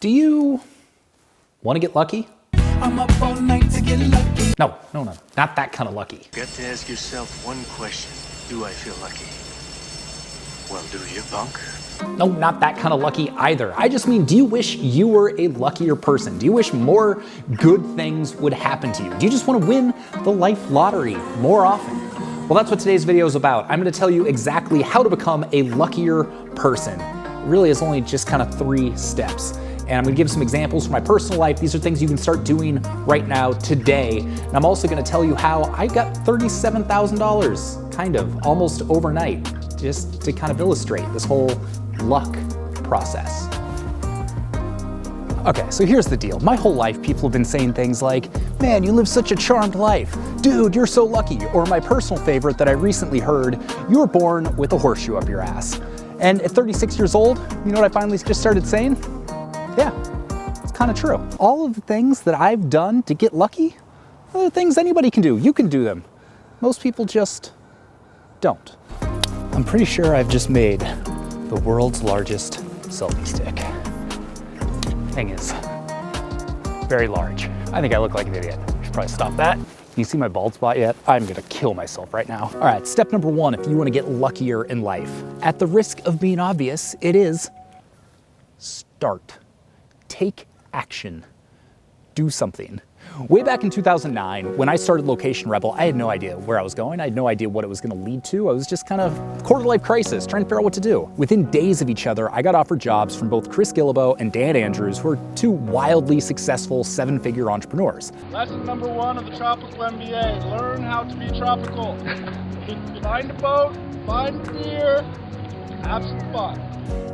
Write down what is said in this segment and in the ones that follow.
Do you want to get lucky? I'm up all night to get lucky. No, not that kind of lucky. You got to ask yourself one question. Do I feel lucky? Well, do you, punk? No, not that kind of lucky either. I just mean, do you wish you were a luckier person? Do you wish more good things would happen to you? Do you just want to win the life lottery more often? Well, that's what today's video is about. I'm going to tell you exactly how to become a luckier person. It really is only just kind of 3 steps. And I'm gonna give some examples from my personal life. These are things you can start doing right now, today. And I'm also gonna tell you how I got $37,000, kind of, almost overnight, just to kind of illustrate this whole luck process. Okay, so here's the deal. My whole life, people have been saying things like, man, you live such a charmed life. Dude, you're so lucky. Or my personal favorite that I recently heard, you were born with a horseshoe up your ass. And at 36 years old, you know what I finally just started saying? Yeah, it's kind of true. All of the things that I've done to get lucky are the things anybody can do. You can do them. Most people just don't. I'm pretty sure I've just made the world's largest selfie stick. Thing is very large. I think I look like an idiot. I should probably stop that. You see my bald spot yet? I'm gonna kill myself right now. All right, step number 1 if you wanna get luckier in life. At the risk of being obvious, it is start. Take action. Do something. Way back in 2009, when I started Location Rebel, I had no idea where I was going. I had no idea what it was going to lead to. I was just kind of quarter-life crisis, trying to figure out what to do. Within days of each other, I got offered jobs from both Chris Guillebeau and Dan Andrews, who are 2 wildly successful 7-figure entrepreneurs. Lesson number 1 of the Tropical MBA, learn how to be tropical. Find a boat, find a beer, have some fun.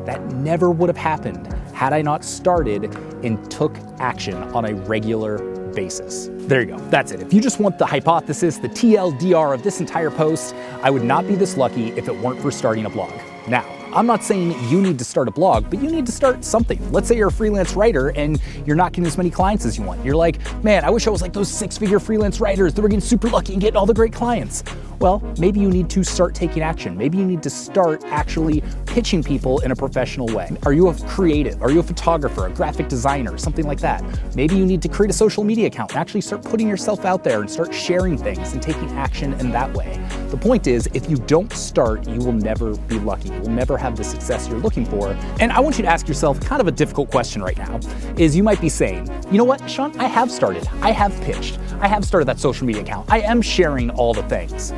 That never would have happened had I not started and took action on a regular basis. There you go, that's it. If you just want the hypothesis, the TLDR of this entire post, I would not be this lucky if it weren't for starting a blog. Now, I'm not saying you need to start a blog, but you need to start something. Let's say you're a freelance writer and you're not getting as many clients as you want. You're like, man, I wish I was like those 6-figure freelance writers that were getting super lucky and getting all the great clients. Well, maybe you need to start taking action. Maybe you need to start actually pitching people in a professional way. Are you a creative? Are you a photographer, a graphic designer, something like that? Maybe you need to create a social media account and actually start putting yourself out there and start sharing things and taking action in that way. The point is, if you don't start, you will never be lucky. You will never have the success you're looking for. And I want you to ask yourself kind of a difficult question right now, is you might be saying, you know what, Sean, I have started. I have pitched. I have started that social media account. I am sharing all the things.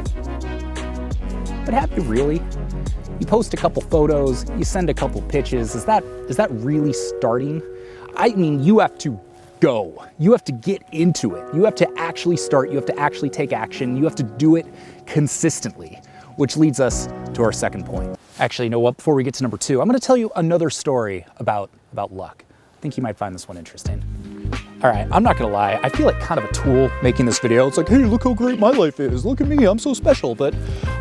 But have you really? You post a couple photos, you send a couple pitches. Is that really starting? I mean, you have to go. You have to get into it. You have to actually start. You have to actually take action. You have to do it consistently, which leads us to our second point. Actually, you know what? Before we get to number 2, I'm going to tell you another story about luck. I think you might find this one interesting. All right, I'm not gonna lie, I feel like kind of a tool making this video. It's like, hey, look how great my life is. Look at me, I'm so special. But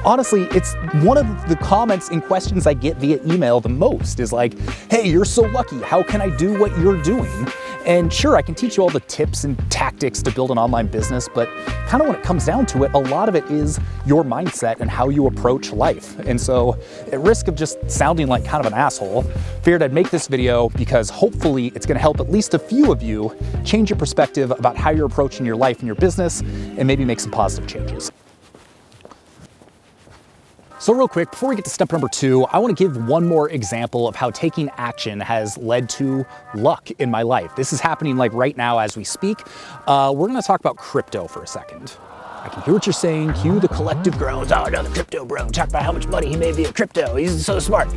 honestly, it's one of the comments and questions I get via email the most is like, hey, you're so lucky. How can I do what you're doing? And sure, I can teach you all the tips and tactics to build an online business, but kind of when it comes down to it, a lot of it is your mindset and how you approach life. And so at risk of just sounding like kind of an asshole, figured I'd make this video because hopefully it's gonna help at least a few of you change your perspective about how you're approaching your life and your business and maybe make some positive changes. So real quick, before we get to step number 2, I want to give one more example of how taking action has led to luck in my life. This is happening like right now as we speak. We're going to talk about crypto for a second. I can hear what you're saying. Cue the collective groans. Oh, another crypto bro. Talk about how much money he made via crypto. He's so smart.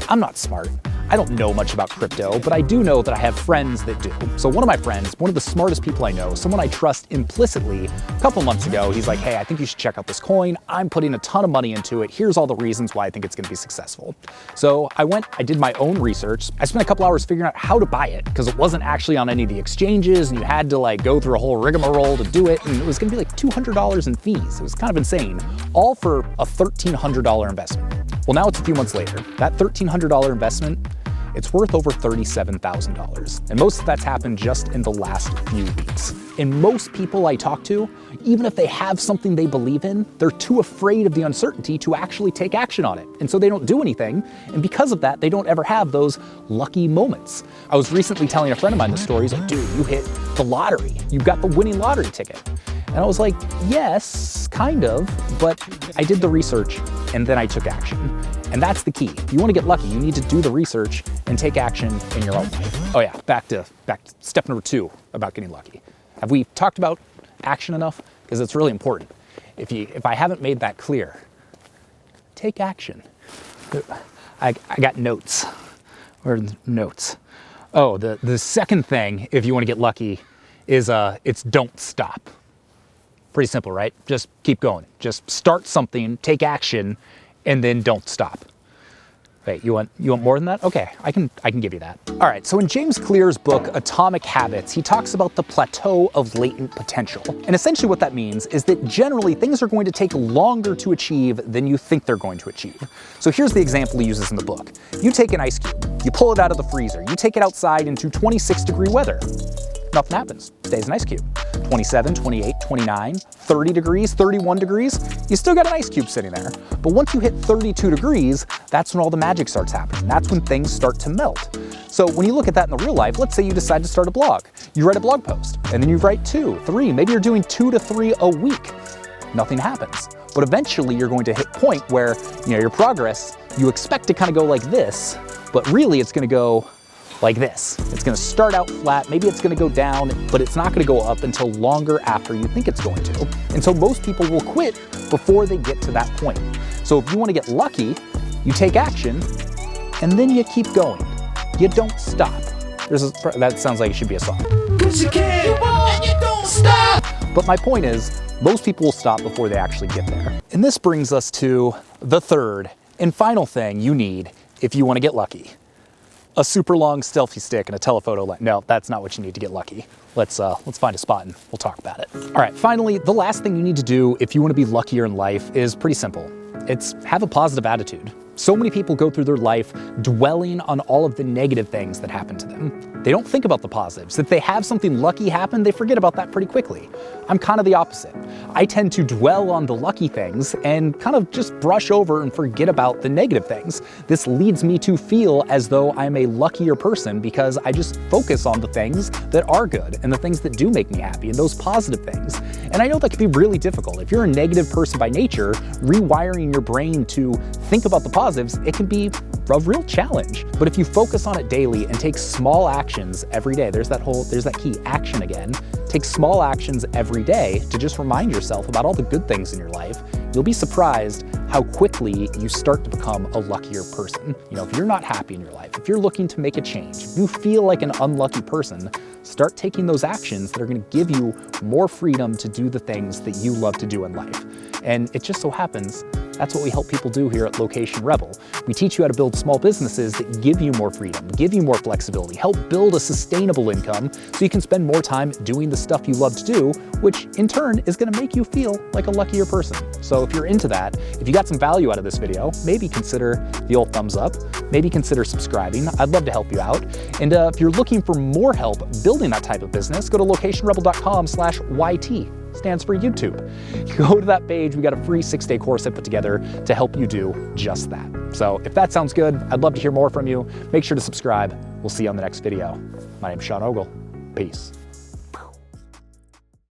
I'm not smart. I don't know much about crypto, but I do know that I have friends that do. So one of my friends, one of the smartest people I know, someone I trust implicitly, a couple months ago, he's like, hey, I think you should check out this coin. I'm putting a ton of money into it. Here's all the reasons why I think it's gonna be successful. So I did my own research. I spent a couple hours figuring out how to buy it because it wasn't actually on any of the exchanges and you had to like go through a whole rigmarole to do it. And it was gonna be like $200 in fees. It was kind of insane, all for a $1,300 investment. Well, now it's a few months later. That $1,300 investment it's worth over $37,000. And most of that's happened just in the last few weeks. And most people I talk to, even if they have something they believe in, they're too afraid of the uncertainty to actually take action on it. And so they don't do anything. And because of that, they don't ever have those lucky moments. I was recently telling a friend of mine the story. He's like, dude, you hit the lottery. You got the winning lottery ticket. And I was like, yes, kind of, but I did the research and then I took action. And that's the key. If you want to get lucky, you need to do the research and take action in your own life. Oh yeah, back to step number 2 about getting lucky. Have we talked about action enough? Because it's really important. If I haven't made that clear, take action. I got notes. Where are the notes? Oh, the second thing, if you want to get lucky, is it's don't stop. Pretty simple, right? Just keep going. Just start something, take action, and then don't stop. Wait, you want more than that? Okay, I can give you that. All right, so in James Clear's book, Atomic Habits, he talks about the plateau of latent potential. And essentially what that means is that generally things are going to take longer to achieve than you think they're going to achieve. So here's the example he uses in the book. You take an ice cube, you pull it out of the freezer, you take it outside into 26-degree weather. Nothing happens, stays an ice cube. 27, 28, 29, 30 degrees, 31 degrees, you still got an ice cube sitting there. But once you hit 32 degrees, that's when all the magic starts happening. That's when things start to melt. So when you look at that in the real life, let's say you decide to start a blog. You write a blog post, and then you write 2, 3, maybe you're doing 2 to 3 a week. Nothing happens. But eventually you're going to hit a point where, your progress, you expect to kind of go like this, but really it's gonna go like this. It's gonna start out flat, maybe it's gonna go down, but it's not gonna go up until longer after you think it's going to. And so most people will quit before they get to that point. So if you wanna get lucky, you take action, and then you keep going. You don't stop. That sounds like it should be a song. 'Cause you can't, and you don't stop. But my point is, most people will stop before they actually get there. And this brings us to the third and final thing you need if you wanna get lucky. A super long selfie stick and a telephoto lens. No, that's not what you need to get lucky. Let's find a spot and we'll talk about it. All right, finally, the last thing you need to do if you want to be luckier in life is pretty simple. It's have a positive attitude. So many people go through their life dwelling on all of the negative things that happen to them. They don't think about the positives. If they have something lucky happen, they forget about that pretty quickly. I'm kind of the opposite. I tend to dwell on the lucky things and kind of just brush over and forget about the negative things. This leads me to feel as though I'm a luckier person because I just focus on the things that are good and the things that do make me happy and those positive things. And I know that can be really difficult. If you're a negative person by nature, rewiring your brain to think about the positives, it can be a real challenge. But if you focus on it daily and take small actions every day, there's that key, action again. Take small actions every day to just remind yourself about all the good things in your life. You'll be surprised how quickly you start to become a luckier person. If you're not happy in your life, if you're looking to make a change, if you feel like an unlucky person, start taking those actions that are going to give you more freedom to do the things that you love to do in life. And it just so happens that's what we help people do here at Location Rebel. We teach you how to build small businesses that give you more freedom, give you more flexibility, help build a sustainable income so you can spend more time doing the stuff you love to do, which in turn is going to make you feel like a luckier person. So if you're into that, if you got some value out of this video, maybe consider the old thumbs up, maybe consider subscribing. I'd love to help you out. And if you're looking for more help building that type of business, go to locationrebel.com/YT. Stands for YouTube. Go to that page, we got a free 6-day course I put together to help you do just that. So if that sounds good, I'd love to hear more from you. Make sure to subscribe. We'll see you on the next video. My name's Sean Ogle. Peace.